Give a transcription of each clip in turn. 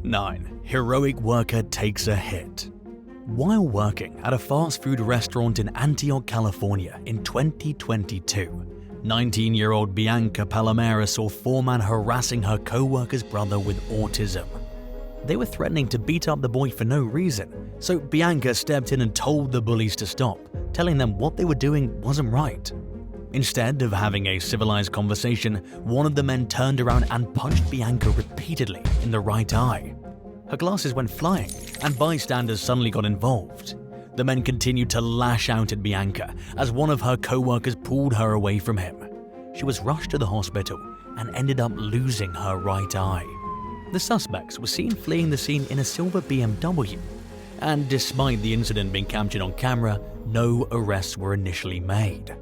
9. Heroic worker takes a hit. While working at a fast food restaurant in Antioch, California in 2022, 19-year-old Bianca Palomera saw 4 men harassing her co-worker's brother with autism. They were threatening to beat up the boy for no reason, so Bianca stepped in and told the bullies to stop, telling them what they were doing wasn't right. Instead of having a civilized conversation, one of the men turned around and punched Bianca repeatedly in the right eye. Her glasses went flying, and bystanders suddenly got involved. The men continued to lash out at Bianca as one of her co-workers pulled her away from him. She was rushed to the hospital and ended up losing her right eye. The suspects were seen fleeing the scene in a silver BMW, and despite the incident being captured on camera, no arrests were initially made.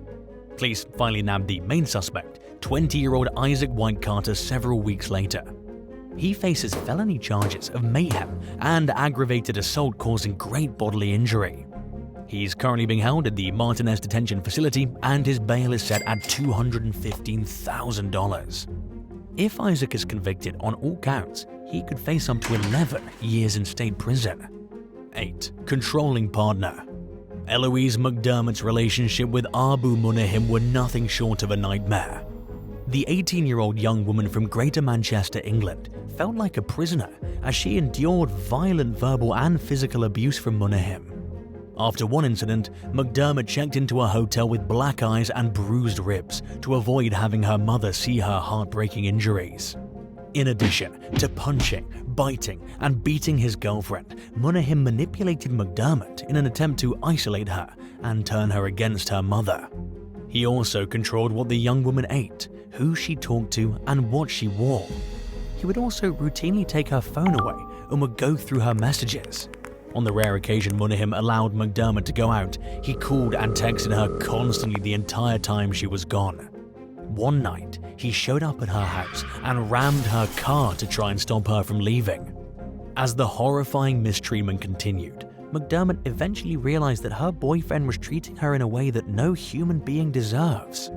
Police finally nabbed the main suspect, 20-year-old Isaac White Carter, several weeks later. He faces felony charges of mayhem and aggravated assault causing great bodily injury. He's currently being held at the Martinez Detention Facility, and his bail is set at $215,000. If Isaac is convicted on all counts, he could face up to 11 years in state prison. 8. Controlling partner. Eloise McDermott's relationship with Abu Munahim were nothing short of a nightmare. The 18-year-old young woman from Greater Manchester, England, felt like a prisoner as she endured violent verbal and physical abuse from Munahim. After one incident, McDermott checked into a hotel with black eyes and bruised ribs to avoid having her mother see her heartbreaking injuries. In addition to punching, biting, and beating his girlfriend, Munahim manipulated McDermott in an attempt to isolate her and turn her against her mother. He also controlled what the young woman ate, who she talked to, and what she wore. He would also routinely take her phone away and would go through her messages. On the rare occasion Munahim allowed McDermott to go out, he called and texted her constantly the entire time she was gone. One night, he showed up at her house and rammed her car to try and stop her from leaving. As the horrifying mistreatment continued, McDermott eventually realized that her boyfriend was treating her in a way that no human being deserves.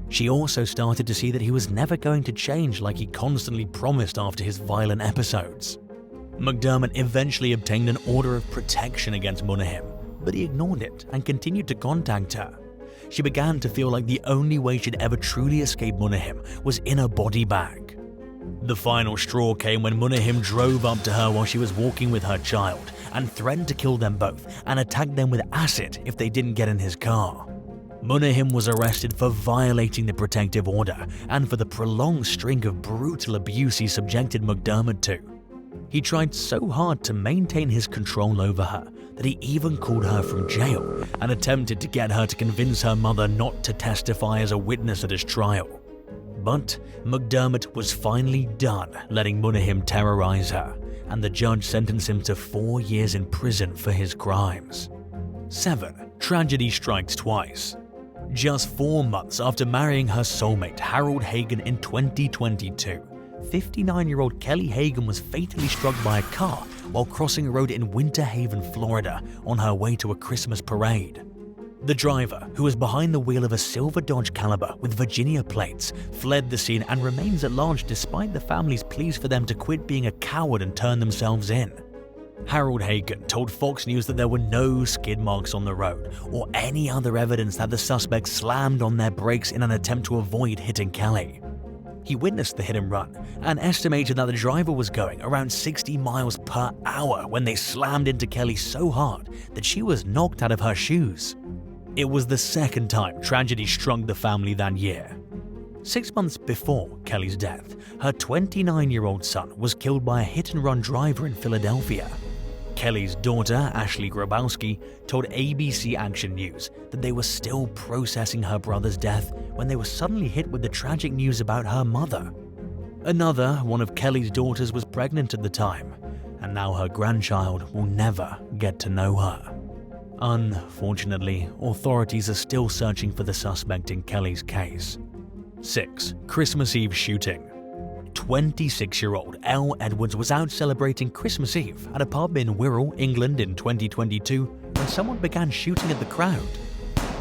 She also started to see that he was never going to change like he constantly promised after his violent episodes. McDermott eventually obtained an order of protection against Munahim, but he ignored it and continued to contact her. She began to feel like the only way she'd ever truly escape Munahim was in a body bag. The final straw came when Munahim drove up to her while she was walking with her child and threatened to kill them both and attack them with acid if they didn't get in his car. Munahim was arrested for violating the protective order and for the prolonged string of brutal abuse he subjected McDermott to. He tried so hard to maintain his control over her that he even called her from jail and attempted to get her to convince her mother not to testify as a witness at his trial. But McDermott was finally done letting Munahim terrorize her, and the judge sentenced him to 4 years in prison for his crimes. 7. Tragedy strikes twice. Just 4 months after marrying her soulmate Harold Hagen in 2022, 59-year-old Kelly Hagen was fatally struck by a car while crossing a road in Winter Haven, Florida, on her way to a Christmas parade. The driver, who was behind the wheel of a silver Dodge Caliber with Virginia plates, fled the scene and remains at large despite the family's pleas for them to quit being a coward and turn themselves in. Harold Hagen told Fox News that there were no skid marks on the road or any other evidence that the suspects slammed on their brakes in an attempt to avoid hitting Kelly. He witnessed the hit and run and estimated that the driver was going around 60 miles per hour when they slammed into Kelly so hard that she was knocked out of her shoes. It was the second time tragedy struck the family that year. 6 months before Kelly's death, her 29-year-old son was killed by a hit-and-run driver in Philadelphia. Kelly's daughter, Ashley Grabowski, told ABC Action News that they were still processing her brother's death when they were suddenly hit with the tragic news about her mother. Another one of Kelly's daughters was pregnant at the time, and now her grandchild will never get to know her. Unfortunately, authorities are still searching for the suspect in Kelly's case. 6. Christmas Eve shooting. 26-year-old Elle Edwards was out celebrating Christmas Eve at a pub in Wirral, England in 2022 when someone began shooting at the crowd.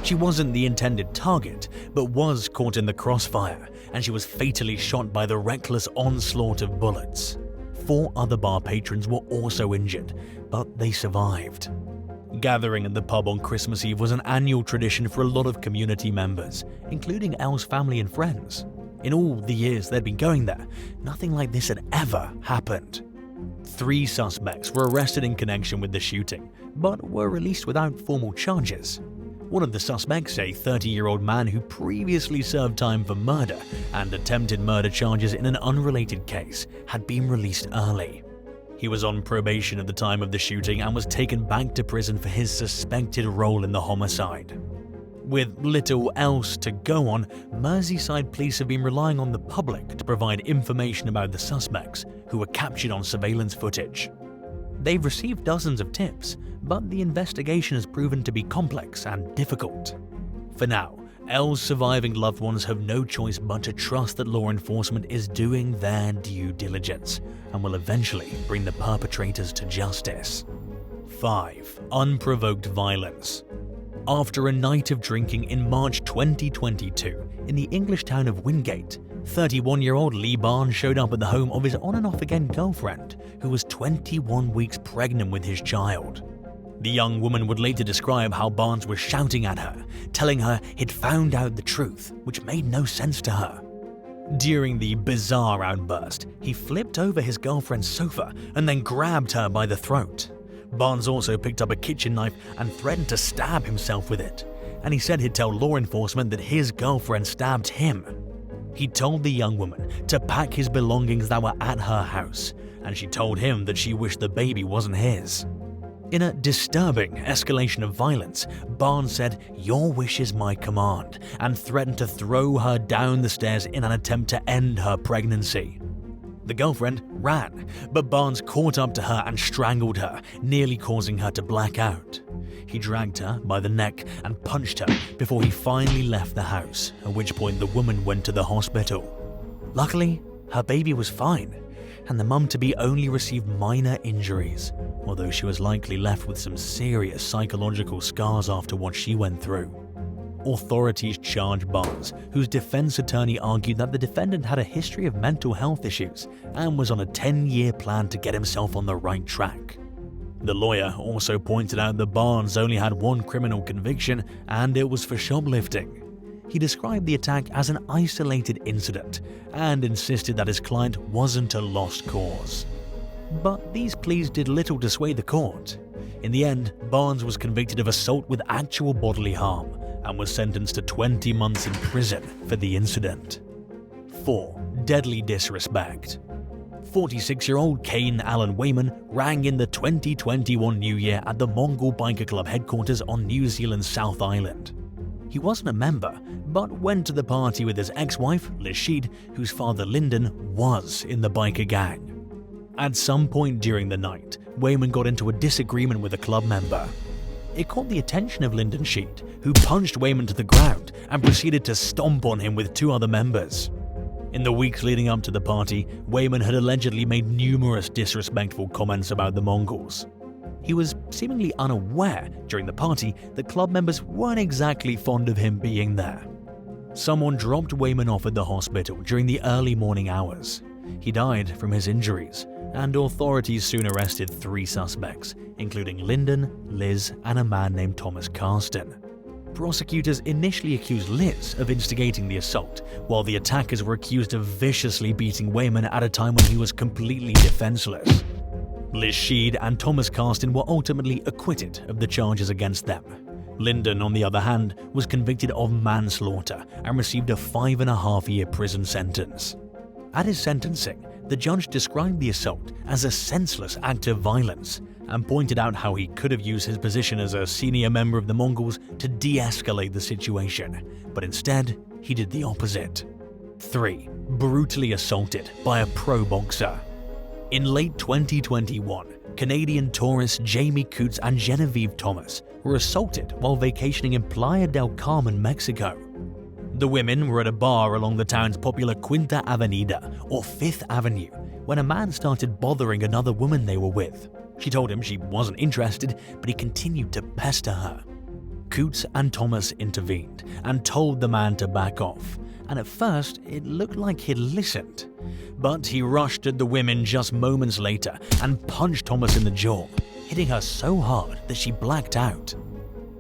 She wasn't the intended target, but was caught in the crossfire, and she was fatally shot by the reckless onslaught of bullets. 4 other bar patrons were also injured, but they survived. Gathering at the pub on Christmas Eve was an annual tradition for a lot of community members, including Elle's family and friends. In all the years they'd been going there, nothing like this had ever happened. 3 suspects were arrested in connection with the shooting, but were released without formal charges. One of the suspects, a 30-year-old man who previously served time for murder and attempted murder charges in an unrelated case, had been released early. He was on probation at the time of the shooting and was taken back to prison for his suspected role in the homicide. With little else to go on, Merseyside police have been relying on the public to provide information about the suspects, who were captured on surveillance footage. They've received dozens of tips, but the investigation has proven to be complex and difficult. For now, Elle's surviving loved ones have no choice but to trust that law enforcement is doing their due diligence and will eventually bring the perpetrators to justice. 5. Unprovoked violence. After a night of drinking in March 2022 in the English town of Wingate, 31-year-old Lee Barnes showed up at the home of his on-and-off-again girlfriend, who was 21 weeks pregnant with his child. The young woman would later describe how Barnes was shouting at her, telling her he'd found out the truth, which made no sense to her. During the bizarre outburst, he flipped over his girlfriend's sofa and then grabbed her by the throat. Barnes also picked up a kitchen knife and threatened to stab himself with it, and he said he'd tell law enforcement that his girlfriend stabbed him. He told the young woman to pack his belongings that were at her house, and she told him that she wished the baby wasn't his. In a disturbing escalation of violence, Barnes said, "Your wish is my command," and threatened to throw her down the stairs in an attempt to end her pregnancy. The girlfriend ran, but Barnes caught up to her and strangled her, nearly causing her to black out. He dragged her by the neck and punched her before he finally left the house, at which point the woman went to the hospital. Luckily, her baby was fine, and the mum-to-be only received minor injuries, although she was likely left with some serious psychological scars after what she went through. Authorities charged Barnes, whose defense attorney argued that the defendant had a history of mental health issues and was on a 10-year plan to get himself on the right track. The lawyer also pointed out that Barnes only had one criminal conviction, and it was for shoplifting. He described the attack as an isolated incident and insisted that his client wasn't a lost cause. But these pleas did little to sway the court. In the end, Barnes was convicted of assault with actual bodily harm and was sentenced to 20 months in prison for the incident. 4. Deadly disrespect. 46-year-old Kane Allen Wayman rang in the 2021 New Year at the Mongol Biker Club headquarters on New Zealand's South Island. He wasn't a member, but went to the party with his ex-wife, Liz Sheed, whose father Lyndon was in the biker gang. At some point during the night, Wayman got into a disagreement with a club member. It caught the attention of Lyndon Sheed, who punched Wayman to the ground and proceeded to stomp on him with 2 other members. In the weeks leading up to the party, Wayman had allegedly made numerous disrespectful comments about the Mongols. He was seemingly unaware during the party that club members weren't exactly fond of him being there. Someone dropped Wayman off at the hospital during the early morning hours. He died from his injuries, and authorities soon arrested 3 suspects, including Lyndon, Liz, and a man named Thomas Carston. Prosecutors initially accused Liz of instigating the assault, while the attackers were accused of viciously beating Wayman at a time when he was completely defenseless. Liz Sheed and Thomas Carston were ultimately acquitted of the charges against them. Lyndon, on the other hand, was convicted of manslaughter and received a 5.5-year prison sentence. At his sentencing, the judge described the assault as a senseless act of violence and pointed out how he could have used his position as a senior member of the Mongols to de-escalate the situation, but instead, he did the opposite. 3. Brutally assaulted by a pro boxer. In late 2021, Canadian tourists Jamie Coots and Genevieve Thomas were assaulted while vacationing in Playa del Carmen, Mexico. The women were at a bar along the town's popular Quinta Avenida, or 5th Avenue, when a man started bothering another woman they were with. She told him she wasn't interested, but he continued to pester her. Coots and Thomas intervened and told the man to back off, and at first it looked like he'd listened. But he rushed at the women just moments later and punched Thomas in the jaw, hitting her so hard that she blacked out.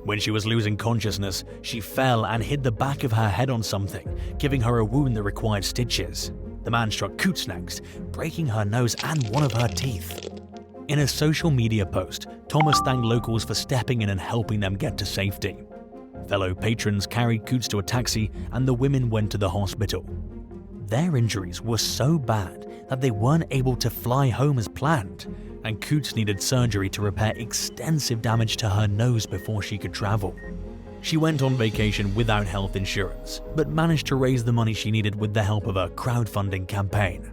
When she was losing consciousness, she fell and hit the back of her head on something, giving her a wound that required stitches. The man struck Coots next, breaking her nose and one of her teeth. In a social media post, Thomas thanked locals for stepping in and helping them get to safety. Fellow patrons carried Coots to a taxi and the women went to the hospital. Their injuries were so bad that they weren't able to fly home as planned, and Coots needed surgery to repair extensive damage to her nose before she could travel. She went on vacation without health insurance, but managed to raise the money she needed with the help of a crowdfunding campaign.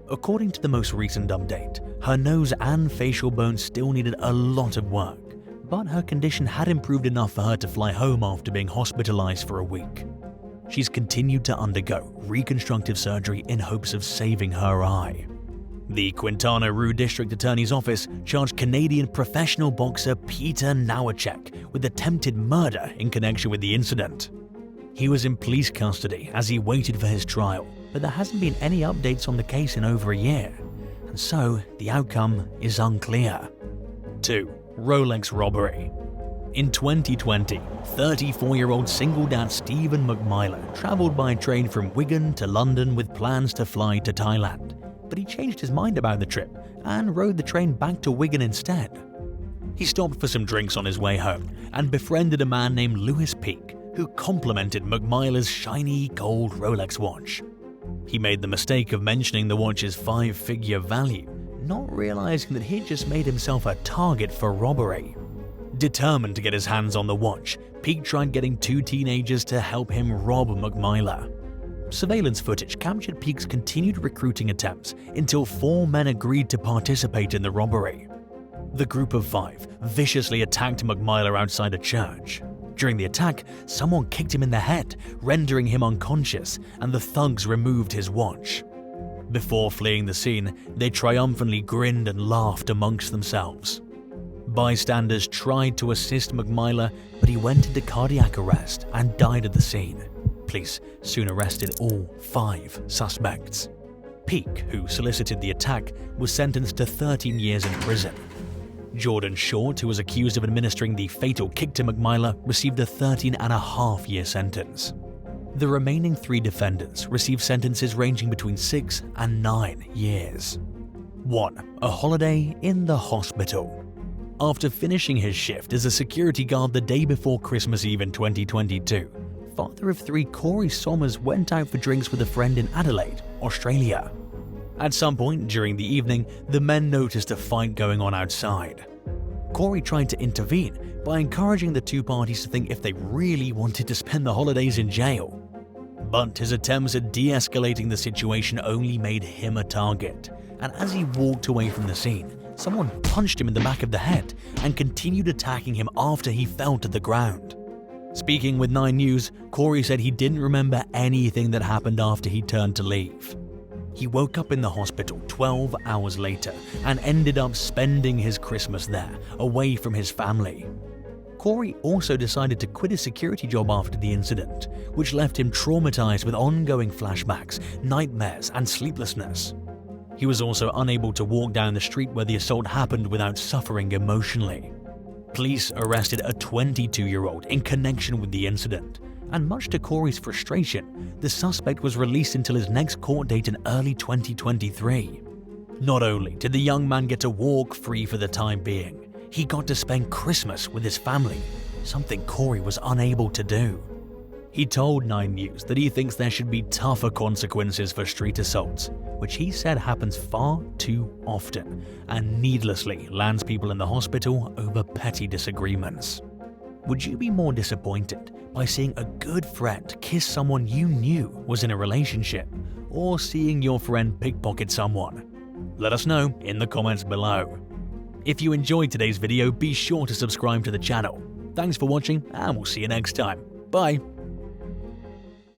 According to the most recent update, her nose and facial bones still needed a lot of work, but her condition had improved enough for her to fly home after being hospitalized for a week. She's continued to undergo reconstructive surgery in hopes of saving her eye. The Quintana Roo District Attorney's Office charged Canadian professional boxer Peter Nowacek with attempted murder in connection with the incident. He was in police custody as he waited for his trial, but there hasn't been any updates on the case in over a year, and so the outcome is unclear. 2. Rolex robbery. In 2020, 34-year-old single dad Stephen McMyler travelled by train from Wigan to London with plans to fly to Thailand. But he changed his mind about the trip and rode the train back to Wigan instead. He stopped for some drinks on his way home and befriended a man named Lewis Peake, who complimented McMyler's shiny gold Rolex watch. He made the mistake of mentioning the watch's 5-figure value, not realizing that he'd just made himself a target for robbery. Determined to get his hands on the watch, Peake tried getting 2 teenagers to help him rob McMyler. Surveillance footage captured Peake's continued recruiting attempts until 4 men agreed to participate in the robbery. The group of 5 viciously attacked McMyler outside a church. During the attack, someone kicked him in the head, rendering him unconscious, and the thugs removed his watch. Before fleeing the scene, they triumphantly grinned and laughed amongst themselves. Bystanders tried to assist McMyler, but he went into cardiac arrest and died at the scene. Police soon arrested all 5 suspects. Peake, who solicited the attack, was sentenced to 13 years in prison. Jordan Short, who was accused of administering the fatal kick to McMyler, received a 13.5-year sentence. The remaining 3 defendants received sentences ranging between 6 and 9 years. 1. A holiday in the hospital. After finishing his shift as a security guard the day before Christmas Eve in 2022, father of 3 Corey Sommers went out for drinks with a friend in Adelaide, Australia. At some point during the evening, the men noticed a fight going on outside. Corey tried to intervene by encouraging the 2 parties to think if they really wanted to spend the holidays in jail. But his attempts at de-escalating the situation only made him a target, and as he walked away from the scene, someone punched him in the back of the head and continued attacking him after he fell to the ground. Speaking with 9 News, Corey said he didn't remember anything that happened after he turned to leave. He woke up in the hospital 12 hours later and ended up spending his Christmas there, away from his family. Corey also decided to quit his security job after the incident, which left him traumatized with ongoing flashbacks, nightmares, and sleeplessness. He was also unable to walk down the street where the assault happened without suffering emotionally. Police arrested a 22-year-old in connection with the incident, and much to Corey's frustration, the suspect was released until his next court date in early 2023. Not only did the young man get to walk free for the time being, he got to spend Christmas with his family, something Corey was unable to do. He told 9 News that he thinks there should be tougher consequences for street assaults, which he said happens far too often and needlessly lands people in the hospital over petty disagreements. Would you be more disappointed by seeing a good friend kiss someone you knew was in a relationship, or seeing your friend pickpocket someone? Let us know in the comments below. If you enjoyed today's video, be sure to subscribe to the channel. Thanks for watching, and we'll see you next time. Bye!